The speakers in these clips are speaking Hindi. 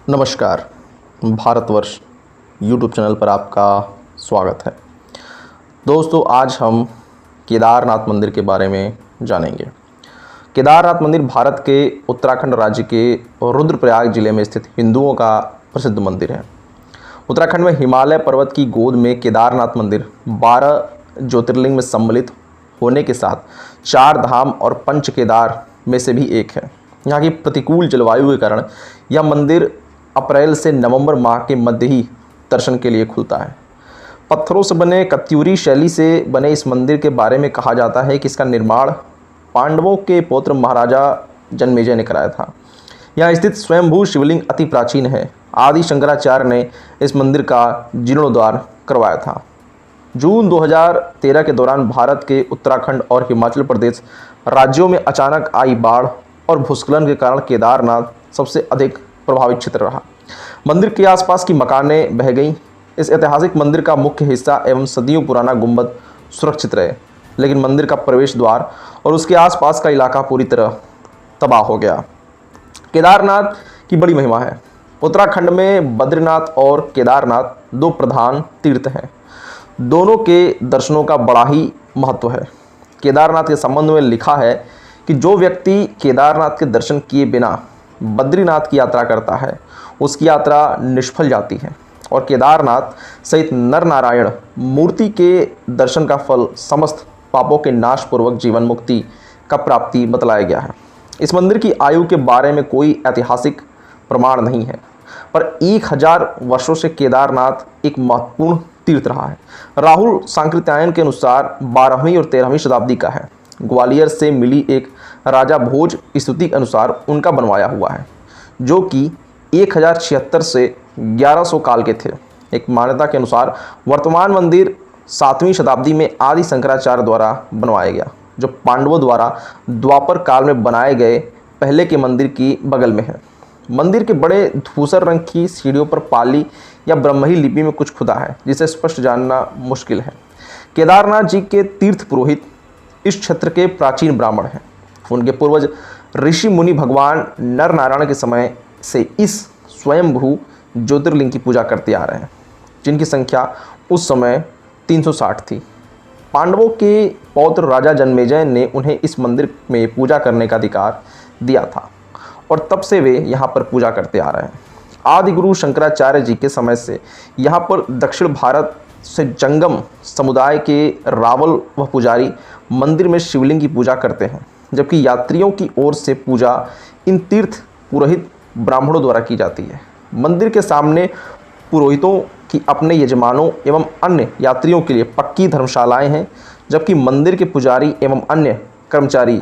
नमस्कार। भारतवर्ष यूट्यूब चैनल पर आपका स्वागत है। दोस्तों, आज हम केदारनाथ मंदिर के बारे में जानेंगे। केदारनाथ मंदिर भारत के उत्तराखंड राज्य के रुद्रप्रयाग जिले में स्थित हिंदुओं का प्रसिद्ध मंदिर है। उत्तराखंड में हिमालय पर्वत की गोद में केदारनाथ मंदिर 12 ज्योतिर्लिंग में सम्मिलित होने के साथ 4 धाम और पंच केदार में से भी एक है। यहाँ की प्रतिकूल जलवायु के कारण यह मंदिर अप्रैल से नवंबर माह के मध्य ही दर्शन के लिए खुलता है। पत्थरों से बने कत्यूरी शैली से बने इस मंदिर के बारे में कहा जाता है कि इसका निर्माण पांडवों के पौत्र महाराजा जन्मेजय ने कराया था। यहाँ स्थित स्वयंभू शिवलिंग अति प्राचीन है। आदि शंकराचार्य ने इस मंदिर का जीर्णोद्धार करवाया था। जून 2013 के दौरान भारत के उत्तराखंड और हिमाचल प्रदेश राज्यों में अचानक आई बाढ़ और भूस्खलन के कारण केदारनाथ सबसे अधिक प्रभावित क्षेत्र रहा। मंदिर के आसपास की मकानें बह गईं। इस ऐतिहासिक मंदिर का मुख्य हिस्सा एवं सदियों पुराना गुंबद सुरक्षित रहे, लेकिन मंदिर का प्रवेश द्वार और उसके आसपास का इलाका पूरी तरह तबाह हो गया। केदारनाथ की बड़ी महिमा है। उत्तराखंड में बद्रीनाथ और केदारनाथ 2 प्रधान तीर्थ हैं। दोनों के दर्शनों का बड़ा ही महत्व है। केदारनाथ के संबंध में लिखा है कि जो व्यक्ति केदारनाथ के दर्शन किए बिना बद्रीनाथ की यात्रा करता है, उसकी यात्रा निष्फल जाती है। और केदारनाथ सहित नर नारायण मूर्ति के दर्शन का फल समस्त पापों के नाश पूर्वक जीवन मुक्ति का प्राप्ति बतलाया गया है। इस मंदिर की आयु के बारे में कोई ऐतिहासिक प्रमाण नहीं है, पर 1000 वर्षों से केदारनाथ एक महत्वपूर्ण तीर्थ रहा है। राहुल सांकृत्यायन के अनुसार 12वीं और 13वीं शताब्दी का है। ग्वालियर से मिली एक राजा भोज स्तुति के अनुसार उनका बनवाया हुआ है, जो कि 1076 से 1100 काल के थे। एक मान्यता के अनुसार वर्तमान मंदिर 7वीं शताब्दी में आदि शंकराचार्य द्वारा बनवाया गया, जो पांडवों द्वारा द्वापर काल में बनाए गए पहले के मंदिर की बगल में है। मंदिर के बड़े धूसर रंग की सीढ़ियों पर पाली या ब्रह्मी लिपि में कुछ खुदा है, जिसे स्पष्ट जानना मुश्किल है। केदारनाथ जी के तीर्थ पुरोहित इस क्षेत्र के प्राचीन ब्राह्मण हैं। उनके पूर्वज ऋषि मुनि भगवान नर नारायण के समय से इस स्वयंभू ज्योतिर्लिंग की पूजा करते आ रहे हैं, जिनकी संख्या उस समय 360 थी। पांडवों के पौत्र राजा जन्मेजय ने उन्हें इस मंदिर में पूजा करने का अधिकार दिया था और तब से वे यहाँ पर पूजा करते आ रहे हैं। आदि गुरु शंकराचार्य जी के समय से यहाँ पर दक्षिण भारत से जंगम समुदाय के रावल व पुजारी मंदिर में शिवलिंग की पूजा करते हैं, जबकि यात्रियों की ओर से पूजा इन तीर्थ पुरोहित ब्राह्मणों द्वारा की जाती है। मंदिर के सामने पुरोहितों की अपने यजमानों एवं अन्य यात्रियों के लिए पक्की धर्मशालाएं हैं, जबकि मंदिर के पुजारी एवं अन्य कर्मचारी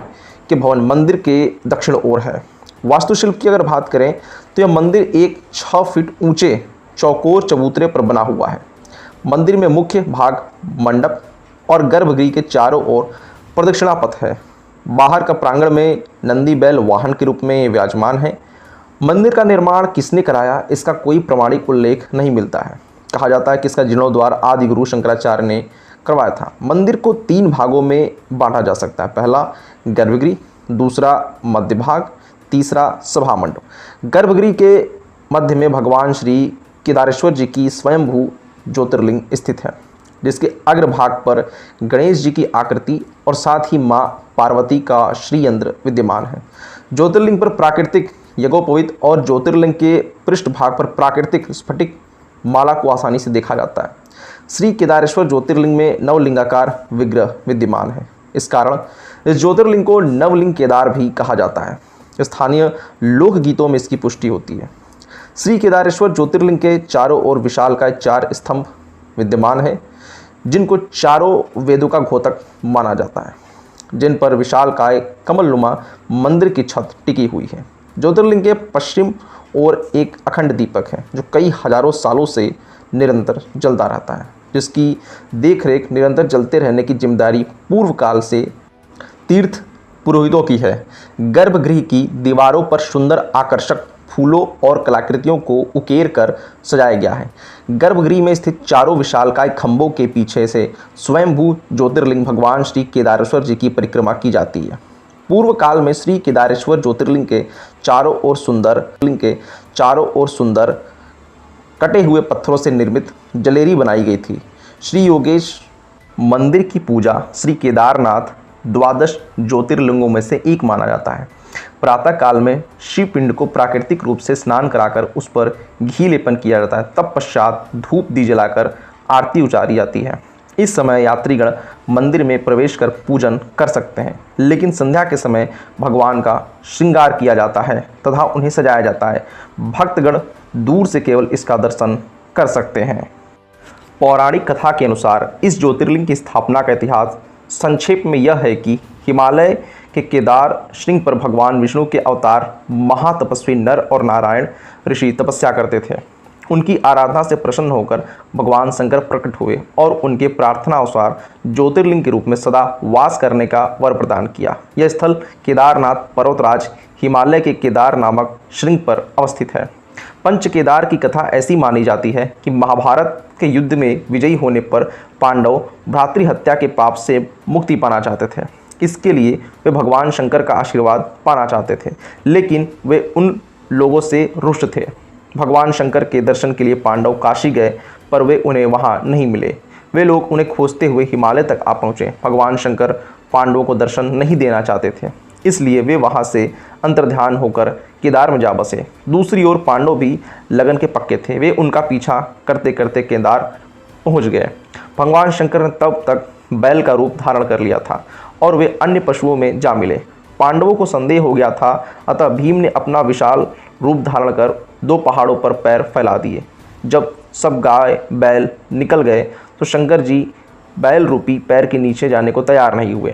के भवन मंदिर के दक्षिण ओर है। वास्तुशिल्प की अगर बात करें तो यह मंदिर एक 6 फीट ऊंचे चौकोर चबूतरे पर बना हुआ है। मंदिर में मुख्य भाग मंडप और गर्भगृह के चारों ओर प्रदक्षिणा पथ है। बाहर का प्रांगण में नंदी बैल वाहन के रूप में विराजमान है। मंदिर का निर्माण किसने कराया, इसका कोई प्रमाणिक उल्लेख नहीं मिलता है। कहा जाता है कि इसका जीर्णोद्धार आदि गुरु शंकराचार्य ने करवाया था। मंदिर को 3 भागों में बांटा जा सकता है। पहला गर्भगृह, दूसरा मध्य भाग, तीसरा सभा मंडप। गर्भगृह के मध्य में भगवान श्री केदारेश्वर जी की स्वयंभू ज्योतिर्लिंग स्थित है, जिसके अग्रभाग पर गणेश जी की आकृति और साथ ही माँ पार्वती का श्रीयंत्र विद्यमान है। ज्योतिर्लिंग पर प्राकृतिक यज्ञोपवीत और ज्योतिर्लिंग के पृष्ठभाग पर प्राकृतिक स्फटिक माला को आसानी से देखा जाता है। श्री केदारेश्वर ज्योतिर्लिंग में नवलिंगाकार विग्रह विद्यमान है। इस कारण इस ज्योतिर्लिंग को नवलिंग केदार भी कहा जाता है। स्थानीय लोकगीतों में इसकी पुष्टि होती है। श्री केदारेश्वर ज्योतिर्लिंग के चारों ओर विशालकाय 4 स्तंभ विद्यमान है, जिनको चारों वेदों का घोतक माना जाता है, जिन पर विशालकाय कमलनुमा मंदिर की छत टिकी हुई है। ज्योतिर्लिंग के पश्चिम ओर एक अखंड दीपक है, जो कई हजारों सालों से निरंतर जलता रहता है, जिसकी देखरेख निरंतर जलते रहने की जिम्मेदारी पूर्व काल से तीर्थ पुरोहितों की है। गर्भगृह की दीवारों पर सुंदर आकर्षक फूलों और कलाकृतियों को उकेर कर सजाया गया है। गर्भगृह में स्थित चारों विशालकाय खंभों के पीछे से स्वयंभू ज्योतिर्लिंग भगवान श्री केदारेश्वर जी की परिक्रमा की जाती है। पूर्व काल में श्री केदारेश्वर ज्योतिर्लिंग के चारों ओर सुंदर कटे हुए पत्थरों से निर्मित जलेरी बनाई गई थी। श्री योगेश मंदिर की पूजा श्री केदारनाथ द्वादश ज्योतिर्लिंगों में से एक माना जाता है। प्रातः काल में शिव पिंड को प्राकृतिक रूप से स्नान कराकर उस पर घी लेपन किया जाता है। तत्पश्चात धूप दी जलाकर आरती उतारी जाती है। इस समय यात्रीगण मंदिर में प्रवेश कर पूजन कर सकते हैं, लेकिन संध्या के समय भगवान का श्रृंगार किया जाता है तथा उन्हें सजाया जाता है। भक्तगण दूर से केवल इसका दर्शन कर सकते हैं। पौराणिक कथा के अनुसार इस ज्योतिर्लिंग की स्थापना का इतिहास संक्षेप में यह है कि हिमालय के केदार श्रृंग पर भगवान विष्णु के अवतार महातपस्वी नर और नारायण ऋषि तपस्या करते थे। उनकी आराधना से प्रसन्न होकर भगवान शंकर प्रकट हुए और उनके प्रार्थना अनुसार ज्योतिर्लिंग के रूप में सदा वास करने का वर प्रदान किया। यह स्थल केदारनाथ पर्वतराज हिमालय के केदार नामक श्रृंग पर अवस्थित है। पंच केदार की कथा ऐसी मानी जाती है कि महाभारत के युद्ध में विजयी होने पर पांडव भ्रातृहत्या के पाप से मुक्ति पाना चाहते थे। इसके लिए वे भगवान शंकर का आशीर्वाद पाना चाहते थे, लेकिन वे उन लोगों से रुष्ट थे। भगवान शंकर के दर्शन के लिए पांडव काशी गए, पर वे उन्हें वहां नहीं मिले। वे लोग उन्हें खोजते हुए हिमालय तक आ पहुँचे। भगवान शंकर पांडवों को दर्शन नहीं देना चाहते थे, इसलिए वे वहां से अंतर्ध्यान होकर केदार में जा बसे। दूसरी ओर पांडव भी लगन के पक्के थे। वे उनका पीछा करते करते केदार पहुंच गए। भगवान शंकर ने तब तक बैल का रूप धारण कर लिया था और वे अन्य पशुओं में जा मिले। पांडवों को संदेह हो गया था, अतः भीम ने अपना विशाल रूप धारण कर 2 पहाड़ों पर पैर फैला दिए। जब सब गाय बैल निकल गए तो शंकर जी बैल रूपी पैर के नीचे जाने को तैयार नहीं हुए।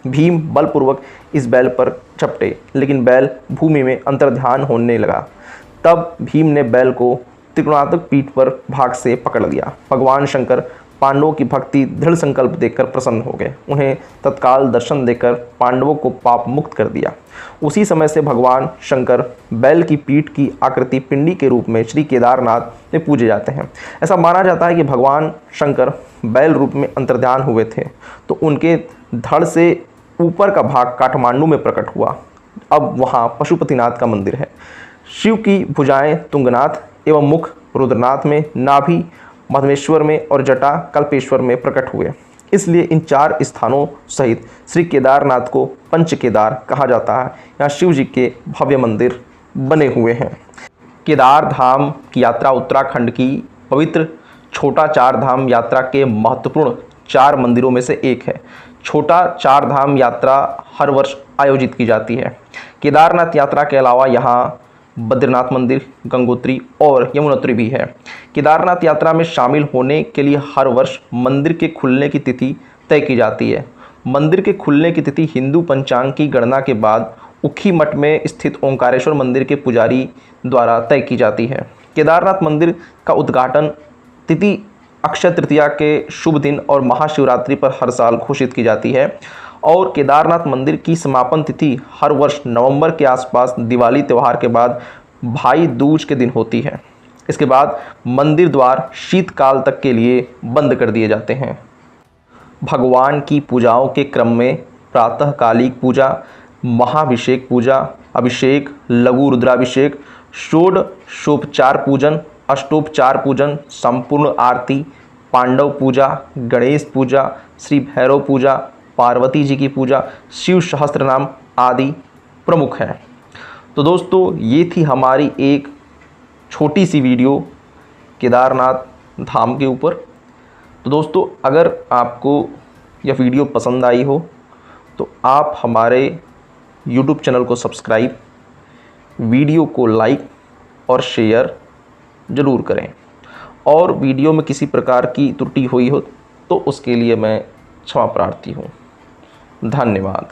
भीम बलपूर्वक इस बैल पर झपटे, लेकिन बैल भूमि में अंतर्ध्यान होने लगा। तब भीम ने बैल को त्रिकोणात्मक पीठ पर भाग से पकड़ लिया। भगवान शंकर पांडवों की भक्ति दृढ़ संकल्प देखकर प्रसन्न हो गए। उन्हें तत्काल दर्शन देकर पांडवों को पाप मुक्त कर दिया। उसी समय से भगवान शंकर बैल की पीठ की आकृति पिंडी के रूप में श्री केदारनाथ में पूजे जाते हैं। ऐसा माना जाता है कि भगवान शंकर बैल रूप में अंतर्ध्यान हुए थे तो उनके धड़ से ऊपर का भाग काठमांडू में प्रकट हुआ। अब वहाँ पशुपतिनाथ का मंदिर है। शिव की भुजाएं तुंगनाथ एवं मुख रुद्रनाथ में, नाभि मधमेश्वर में और जटा कल्पेश्वर में प्रकट हुए। इसलिए इन 4 स्थानों सहित श्री केदारनाथ को पंच केदार कहा जाता है। यहाँ शिव जी के भव्य मंदिर बने हुए हैं। केदार धाम की यात्रा उत्तराखंड की पवित्र छोटा 4 धाम यात्रा के महत्वपूर्ण 4 मंदिरों में से एक है। छोटा 4 धाम यात्रा हर वर्ष आयोजित की जाती है। केदारनाथ यात्रा के अलावा यहाँ बद्रीनाथ मंदिर, गंगोत्री और यमुनोत्री भी है। केदारनाथ यात्रा में शामिल होने के लिए हर वर्ष मंदिर के खुलने की तिथि तय की जाती है। मंदिर के खुलने की तिथि हिंदू पंचांग की गणना के बाद उखी मठ में स्थित ओंकारेश्वर मंदिर के पुजारी द्वारा तय की जाती है। केदारनाथ मंदिर का उद्घाटन तिथि अक्षय तृतीया के शुभ दिन और महाशिवरात्रि पर हर साल घोषित की जाती है और केदारनाथ मंदिर की समापन तिथि हर वर्ष नवंबर के आसपास दिवाली त्यौहार के बाद भाई दूज के दिन होती है। इसके बाद मंदिर द्वार शीतकाल तक के लिए बंद कर दिए जाते हैं। भगवान की पूजाओं के क्रम में प्रातःकालिक पूजा, महाभिषेक पूजा, अभिषेक, लघु रुद्राभिषेक, षोडशोपचार पूजन, अष्टोपचार पूजन, संपूर्ण आरती, पांडव पूजा, गणेश पूजा, श्री भैरव पूजा, पार्वती जी की पूजा, शिव सहस्त्रनाम आदि प्रमुख हैं। तो दोस्तों, ये थी हमारी एक छोटी सी वीडियो केदारनाथ धाम के ऊपर। तो दोस्तों, अगर आपको यह वीडियो पसंद आई हो तो आप हमारे YouTube चैनल को सब्सक्राइब, वीडियो को लाइक और शेयर ज़रूर करें। और वीडियो में किसी प्रकार की त्रुटि हुई हो तो उसके लिए मैं क्षमा प्रार्थी हूँ। धन्यवाद।